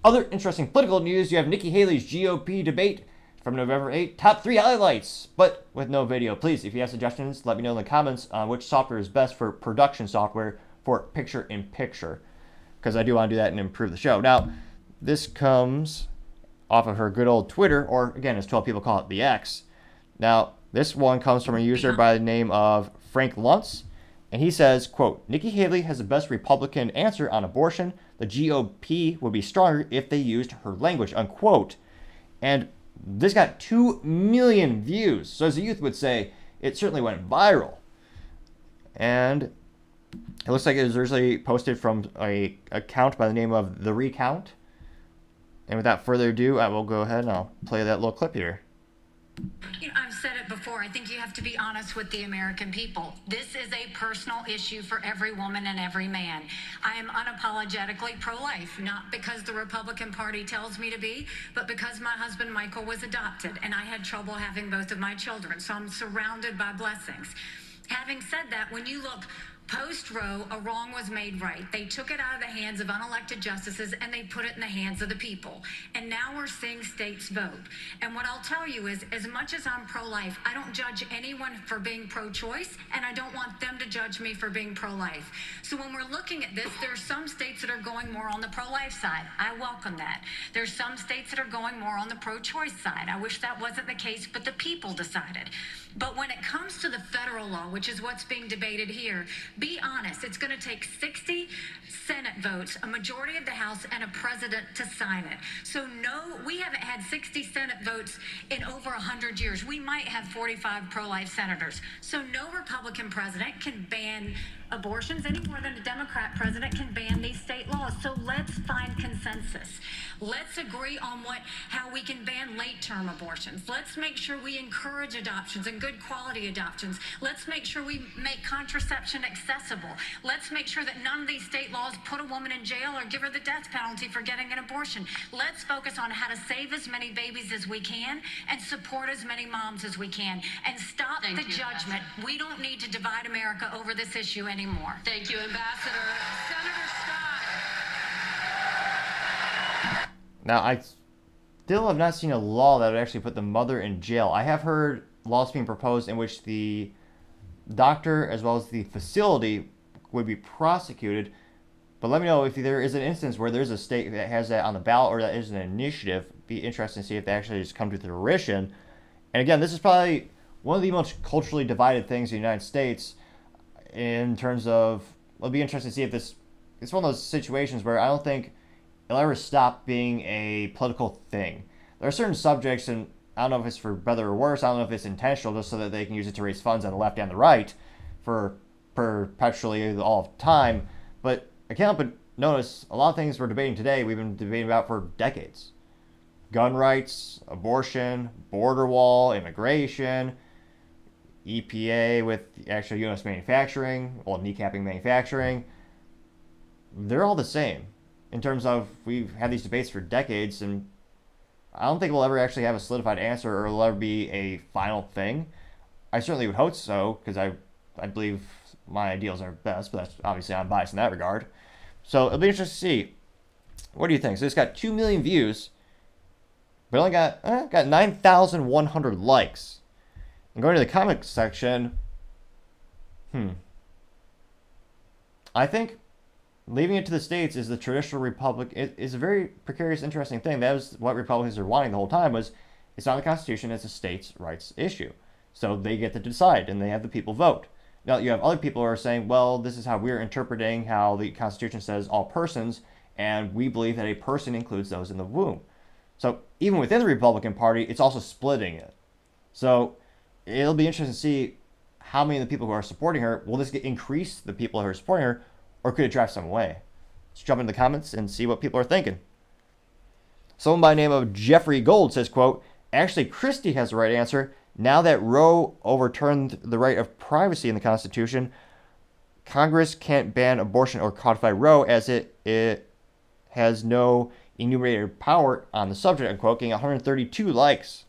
Other interesting political news, you have Nikki Haley's GOP debate from November 8th. Top 3 highlights, but with no video. Please, if you have suggestions, let me know in the comments on which software is best for production software for picture-in-picture, because I do want to do that and improve the show. Now, this comes off of her good old Twitter, or again, as 12 people call it, the X. Now, this one comes from a user by the name of Frank Luntz, and he says, quote, Nikki Haley has the best Republican answer on abortion. The GOP would be stronger if they used her language, unquote. And this got 2 million views. So as the youth would say, it certainly went viral. And it looks like it was originally posted from a account by the name of The Recount. And without further ado, I will go ahead and I'll play that little clip here. You know, I've said it before. I think you have to be honest with the American people. This is a personal issue for every woman and every man. I am unapologetically pro-life, not because the Republican Party tells me to be, but because my husband Michael was adopted and I had trouble having both of my children. So I'm surrounded by blessings. Having said that, when you look post-Roe, a wrong was made right. They took it out of the hands of unelected justices and they put it in the hands of the people. And now we're seeing states vote. And what I'll tell you is, as much as I'm pro-life, I don't judge anyone for being pro-choice, and I don't want them to judge me for being pro-life. So when we're looking at this, there are some states that are going more on the pro-life side. I welcome that. There's some states that are going more on the pro-choice side. I wish that wasn't the case, but the people decided. But when it comes to the federal law, which is what's being debated here, be honest, it's going to take 60 Senate votes, a majority of the House, and a president to sign it. So no, we haven't had 60 Senate votes in over 100 years. We might have 45 pro-life senators. So no Republican president can ban abortions any more than a Democrat president can ban these state laws. So let's find consensus. Let's agree on how we can ban late-term abortions. Let's make sure we encourage adoptions and good quality adoptions. Let's make sure we make contraception accessible. Let's make sure that none of these state laws put a woman in jail or give her the death penalty for getting an abortion. Let's focus on how to save as many babies as we can and support as many moms as we can, and stop the judgment. We don't need to divide America over this issue anymore. Thank you, Ambassador. Senator Scott. Now, I still have not seen a law that would actually put the mother in jail. I have heard laws being proposed in which the doctor as well as the facility would be prosecuted. But let me know if there is an instance where there's a state that has that on the ballot or that is an initiative. Be interesting to see if they actually just come to fruition. And again, this is probably one of the most culturally divided things in the United States in terms of, it'll be interesting to see if this, it's one of those situations where I don't think it'll ever stop being a political thing. There are certain subjects, and I don't know if it's for better or worse, I don't know if it's intentional just so that they can use it to raise funds on the left and the right for perpetually all of time, but I can't help but notice a lot of things we're debating today we've been debating about for decades. Gun rights, abortion, border wall, immigration, EPA with actual U.S. manufacturing, well, kneecapping manufacturing. They're all the same in terms of we've had these debates for decades, and I don't think we'll ever actually have a solidified answer or it'll ever be a final thing. I certainly would hope so, because I believe my ideals are best, but that's obviously I'm biased in that regard. So it'll be interesting to see. What do you think? So it's got 2 million views, but only got 9,100 likes. And going to the comments section, I think leaving it to the states is the traditional republic. It is a very precarious, interesting thing. That was what Republicans are wanting the whole time, was it's not the Constitution, it's a states' rights issue. So they get to decide, and they have the people vote. Now, you have other people who are saying, well, this is how we're interpreting how the Constitution says all persons, and we believe that a person includes those in the womb. So even within the Republican Party, it's also splitting it. So it'll be interesting to see how many of the people who are supporting her, will this increase the people who are supporting her, or could it drive some away? Let's jump into the comments and see what people are thinking. Someone by the name of Jeffrey Gold says, quote, actually, Christie has the right answer. Now that Roe overturned the right of privacy in the Constitution, Congress can't ban abortion or codify Roe as it has no enumerated power on the subject, unquote, getting 132 likes.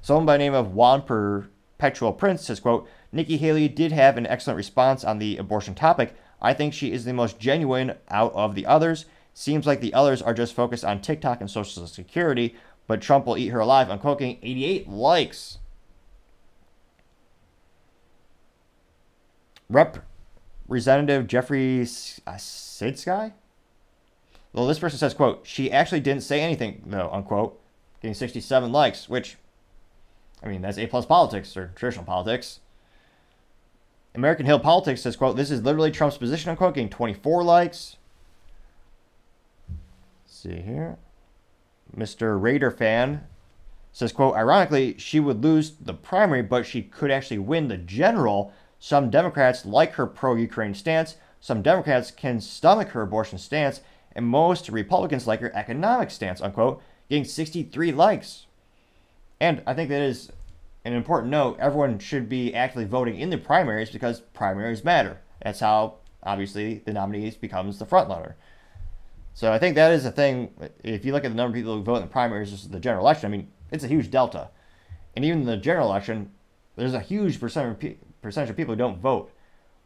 Someone by the name of Juan Perpetual Prince says, quote, Nikki Haley did have an excellent response on the abortion topic. I think she is the most genuine out of the others. Seems like the others are just focused on TikTok and Social Security, but Trump will eat her alive. Unquote, getting 88 likes. Representative Jeffrey Sidsky? Well, this person says, quote, she actually didn't say anything, though, unquote, getting 67 likes, which, I mean, that's A-plus politics, or traditional politics. American Hill Politics says, quote, this is literally Trump's position, unquote, getting 24 likes. Let's see here. Mr. Raider fan says, quote, ironically, she would lose the primary, but she could actually win the general. Some Democrats like her pro-Ukraine stance. Some Democrats can stomach her abortion stance. And most Republicans like her economic stance, unquote, getting 63 likes. And I think that is an important note. Everyone should be actively voting in the primaries because primaries matter. That's how, obviously, the nominee becomes the frontrunner. So I think that is a thing. If you look at the number of people who vote in the primaries versus the general election, I mean, it's a huge delta. And even in the general election, there's a huge percentage of people who don't vote,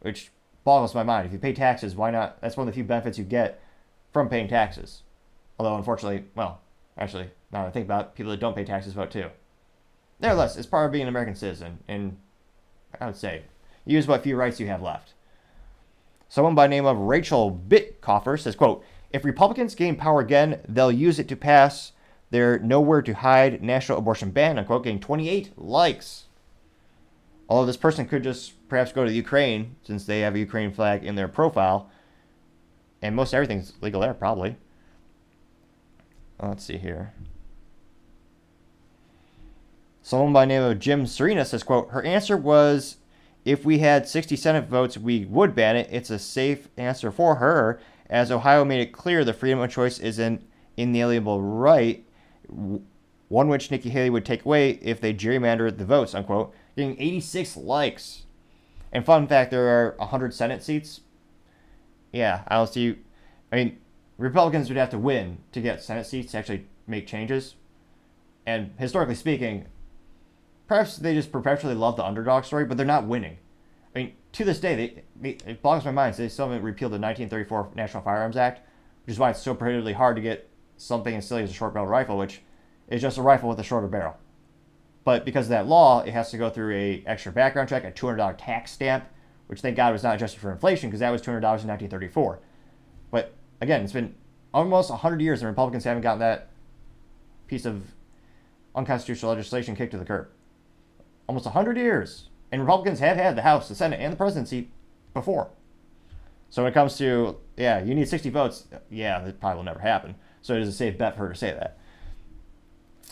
which boggles my mind. If you pay taxes, why not? That's one of the few benefits you get from paying taxes. Although, unfortunately, well, actually, now that I think about it, people that don't pay taxes vote too. Nevertheless, it's part of being an American citizen, and I would say, use what few rights you have left. Someone by the name of Rachel Bitcoffer says, quote, if Republicans gain power again, they'll use it to pass their nowhere to hide national abortion ban, unquote, getting 28 likes. Although this person could just perhaps go to the Ukraine, since they have a Ukraine flag in their profile, and most everything's legal there, probably. Let's see here. Someone by the name of Jim Serena says, quote, her answer was, if we had 60 Senate votes, we would ban it. It's a safe answer for her, as Ohio made it clear the freedom of choice is an inalienable right, one which Nikki Haley would take away if they gerrymandered the votes, unquote, getting 86 likes. And fun fact, there are 100 Senate seats. Yeah, I don't see. I mean, Republicans would have to win to get Senate seats to actually make changes. And historically speaking, perhaps they just perpetually love the underdog story, but they're not winning. I mean, to this day, it boggles my mind. They still haven't repealed the 1934 National Firearms Act, which is why it's so prohibitively hard to get something as silly as a short-barreled rifle, which is just a rifle with a shorter barrel. But because of that law, it has to go through a extra background check, a $200 tax stamp, which thank God was not adjusted for inflation because that was $200 in 1934. But again, it's been almost 100 years and Republicans haven't gotten that piece of unconstitutional legislation kicked to the curb. Almost 100 years. And Republicans have had the House, the Senate, and the presidency before. So when it comes to, yeah, you need 60 votes, yeah, that probably will never happen. So it is a safe bet for her to say that.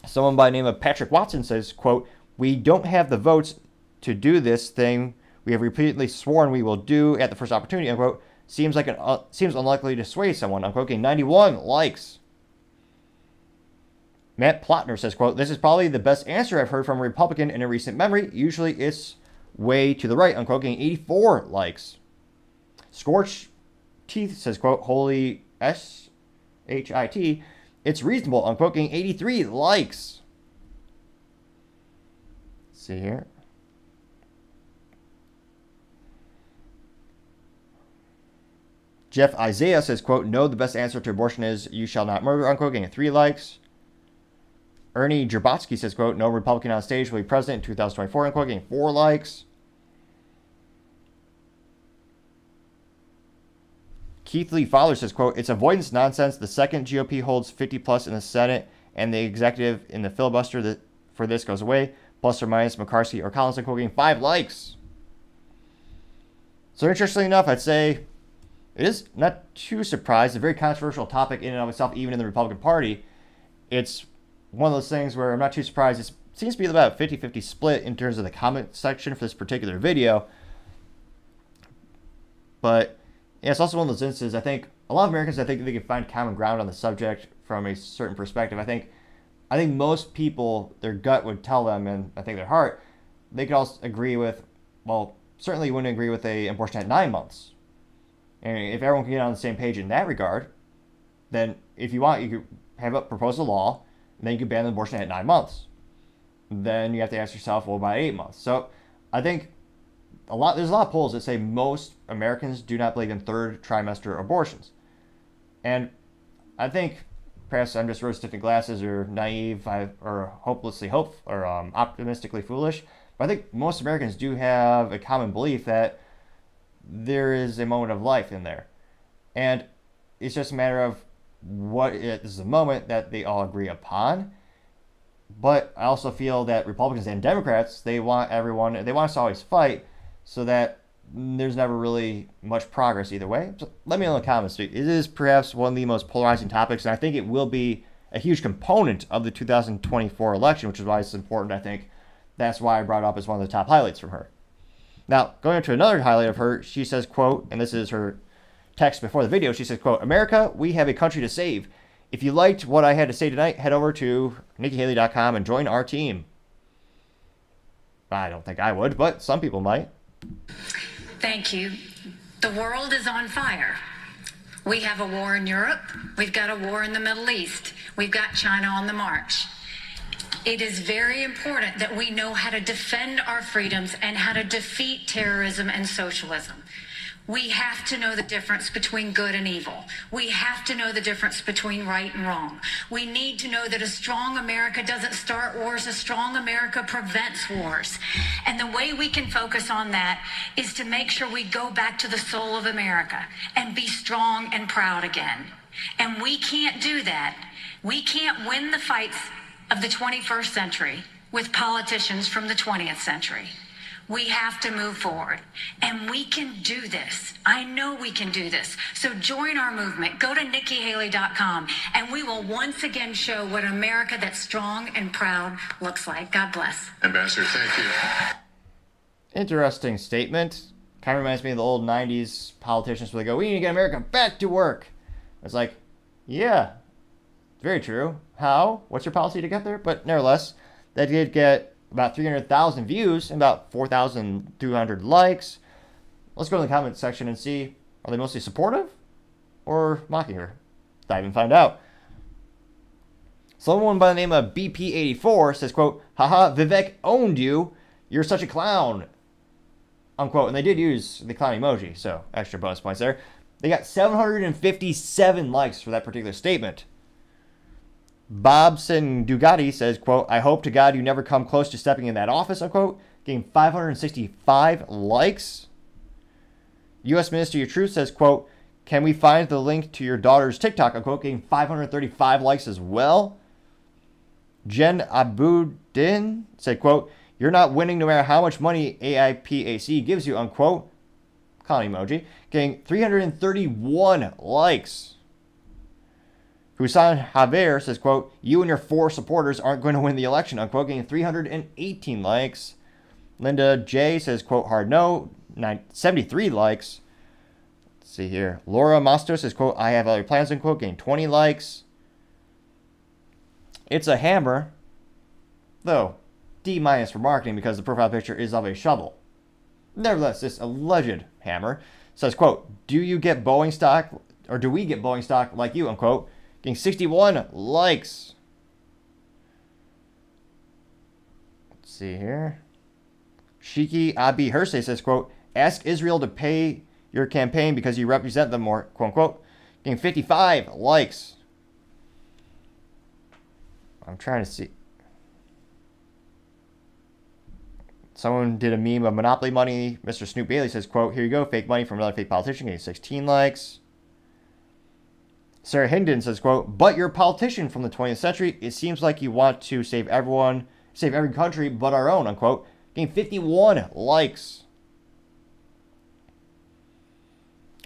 Someone by the name of Patrick Watson says, quote, we don't have the votes to do this thing we have repeatedly sworn we will do at the first opportunity, unquote. Seems unlikely to sway someone, unquote. Getting 91 likes. Matt Plotner says, quote, this is probably the best answer I've heard from a Republican in a recent memory. Usually it's way to the right, unquote. Getting 84 likes. Scorched Teeth says, quote, holy S-H-I-T. It's reasonable, unquote. Getting 83 likes. Let's see here. Jeff Isaiah says, quote, no, the best answer to abortion is you shall not murder, unquote, getting 3 likes. Ernie Jabotsky says, quote, no Republican on stage will be president in 2024, unquote, getting 4 likes. Keith Lee Fowler says, quote, it's avoidance nonsense. The second GOP holds 50 plus in the Senate and the executive in the filibuster for this goes away, plus or minus McCarthy or Collins, unquote, getting 5 likes. So interestingly enough, I'd say it is not too surprised. It's a very controversial topic in and of itself, even in the Republican Party. It's one of those things where I'm not too surprised. It seems to be about a 50-50 split in terms of the comment section for this particular video. But yeah, it's also one of those instances, I think, a lot of Americans, I think they can find common ground on the subject from a certain perspective. I think most people, their gut would tell them, and I think their heart, they could also agree with, well, certainly you wouldn't agree with a abortion at 9 months. And if everyone can get on the same page in that regard, then if you want, you could have propose a law, and then you could ban abortion at 9 months. Then you have to ask yourself, well, by 8 months. So I think there's a lot of polls that say most Americans do not believe in third trimester abortions. And I think perhaps I'm just rose-tinted glasses or naive or hopelessly optimistically foolish. But I think most Americans do have a common belief that there is a moment of life in there. And it's just a matter of what is the moment that they all agree upon. But I also feel that Republicans and Democrats, they want us to always fight so that there's never really much progress either way. So let me know in the comments. It is perhaps one of the most polarizing topics, and I think it will be a huge component of the 2024 election, which is why it's important. I think that's why I brought it up as one of the top highlights from her. Now, going into another highlight of her, she says, quote, and this is her text before the video, she says, quote, "America, we have a country to save. If you liked what I had to say tonight, head over to NikkiHaley.com and join our team." I don't think I would, but some people might. Thank you. The world is on fire. We have a war in Europe. We've got a war in the Middle East. We've got China on the march. It is very important that we know how to defend our freedoms and how to defeat terrorism and socialism. We have to know the difference between good and evil. We have to know the difference between right and wrong. We need to know that a strong America doesn't start wars. A strong America prevents wars. And the way we can focus on that is to make sure we go back to the soul of America and be strong and proud again. And we can't do that. We can't win the fights of the 21st century with politicians from the 20th century. We have to move forward, and we can do this. I know we can do this. So join our movement. Go to NikkiHaley.com, and we will once again show what America that's strong and proud looks like. God bless. Ambassador, thank you. Interesting statement. Kind of reminds me of the old 90s politicians where they go, "We need to get America back to work." It's like, yeah, very true. How? What's your policy to get there? But nevertheless, that did get about 300,000 views and about 4,200 likes. Let's go to the comment section and see, are they mostly supportive or mocking her? Dive and find out. Someone by the name of BP84 says, quote, "Haha, Vivek owned you. You're such a clown." Unquote. And they did use the clown emoji, so extra bonus points there. They got 757 likes for that particular statement. Bobson Dugatti says, quote, "I hope to God you never come close to stepping in that office," unquote. Getting 565 likes. U.S. Ministry of Truth says, quote, "Can we find the link to your daughter's TikTok," unquote. Getting 535 likes as well. Jen Abuddin said, quote, "You're not winning no matter how much money AIPAC gives you," unquote. Clown emoji. Getting 331 likes. Husan Javier says, quote, "You and your 4 supporters aren't going to win the election," unquote. Getting 318 likes. Linda J says, quote, "Hard no," 73 likes. Let's see here. Laura Masto says, quote, "I have other plans," unquote. Getting 20 likes. It's a hammer, though D- for marketing because the profile picture is of a shovel. Nevertheless, this alleged hammer says, quote, "Do you get Boeing stock, or do we get Boeing stock like you," unquote. Getting 61 likes. Let's see here. Shiki Abi Hersey says, quote, "Ask Israel to pay your campaign because you represent them more," quote unquote. Getting 55 likes. I'm trying to see. Someone did a meme of Monopoly money. Mr. Snoop Bailey says, quote, "Here you go, fake money from another fake politician," getting 16 likes. Sarah Higdon says, quote, "But you're a politician from the 20th century. It seems like you want to save every country but our own," unquote. Getting 51 likes.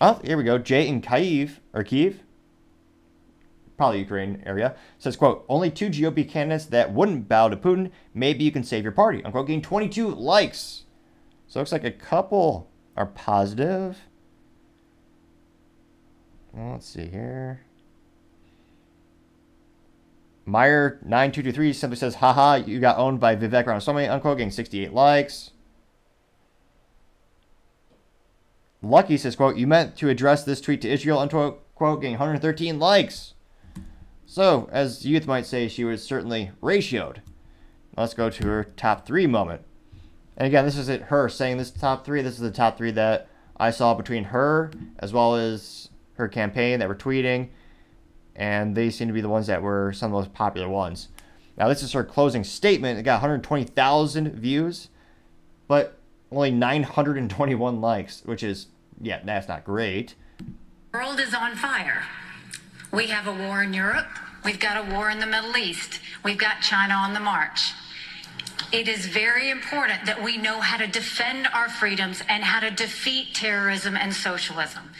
Oh, here we go. Jay in Kyiv, probably Ukraine area, says, quote, "Only 2 GOP candidates that wouldn't bow to Putin. Maybe you can save your party," unquote. Getting 22 likes. So it looks like a couple are positive. Well, let's see here. Meyer9223 simply says, "Haha, you got owned by Vivek Ramaswamy," unquote. Getting 68 likes. Lucky says, quote, "You meant to address this tweet to Israel," unquote. Getting 113 likes. So, as youth might say, she was certainly ratioed. Let's go to her top 3 moment. And again, this isn't her saying this top 3. This is the top 3 that I saw between her as well as her campaign that were tweeting and they seem to be the ones that were some of the most popular ones. Now, this is her closing statement. It got 120,000 views, but only 921 likes, which is, yeah, that's not great. The world is on fire. We have a war in Europe. We've got a war in the Middle East. We've got China on the march. It is very important that we know how to defend our freedoms and how to defeat terrorism and socialism.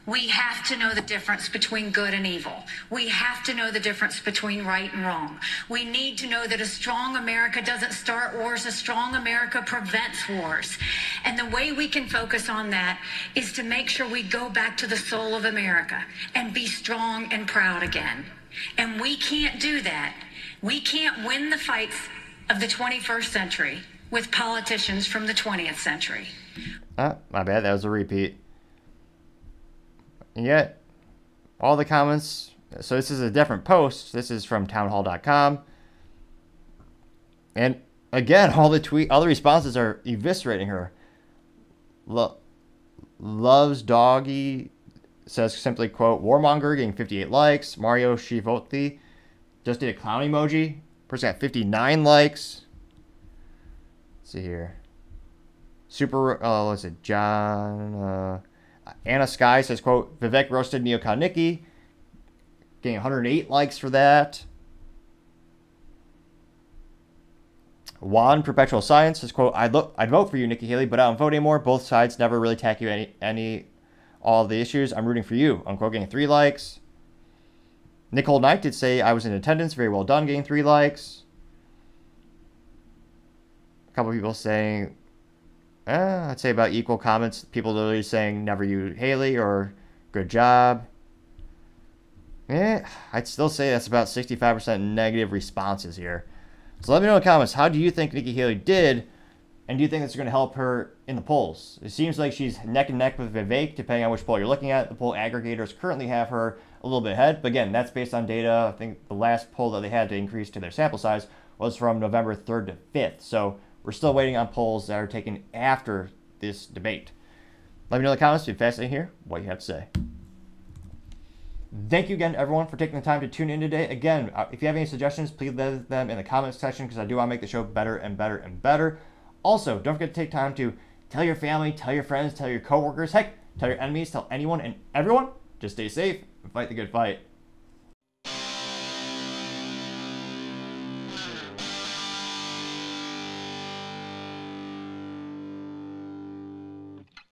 We have to know the difference between good and evil. We have to know the difference between right and wrong. We need to know that a strong America doesn't start wars. A strong America prevents wars. And the way we can focus on that is to make sure we go back to the soul of America and be strong and proud again. And we can't do that. We can't win the fights of the 21st century with politicians from the 20th century. My bad. That was a repeat. And yet, all the comments. So this is a different post. This is from townhall.com. And again, all the responses are eviscerating her. Loves Doggy says simply, quote, Warmonger getting 58 likes. Mario Shivoti just did a clown emoji. Person got 59 likes. Let's see here. What's it? John. Anna Sky says, quote, Vivek roasted neocon Nikki. Getting 108 likes for that. Juan Perpetual Science says, quote, I'd vote for you, Nikki Haley, but I don't vote anymore. Both sides never really tackle all the issues. I'm rooting for you. Unquote, getting 3 likes. Nicole Knight did say, I was in attendance. Very well done, getting 3 likes. A couple people saying, I'd say about equal comments. People literally saying, never you, Haley, or good job. I'd still say that's about 65% negative responses here. So let me know in the comments, how do you think Nikki Haley did? And do you think that's going to help her in the polls? It seems like she's neck and neck with Vivek, depending on which poll you're looking at. The poll aggregators currently have her a little bit ahead. But again, that's based on data. I think the last poll that they had to increase to their sample size was from November 3rd to 5th. So we're still waiting on polls that are taken after this debate. Let me know in the comments. It'd be fascinating to hear what you have to say. Thank you again, everyone, for taking the time to tune in today. Again, if you have any suggestions, please leave them in the comments section because I do want to make the show better and better and better. Also, don't forget to take time to tell your family, tell your friends, tell your coworkers, heck, tell your enemies, tell anyone and everyone. Just stay safe and fight the good fight.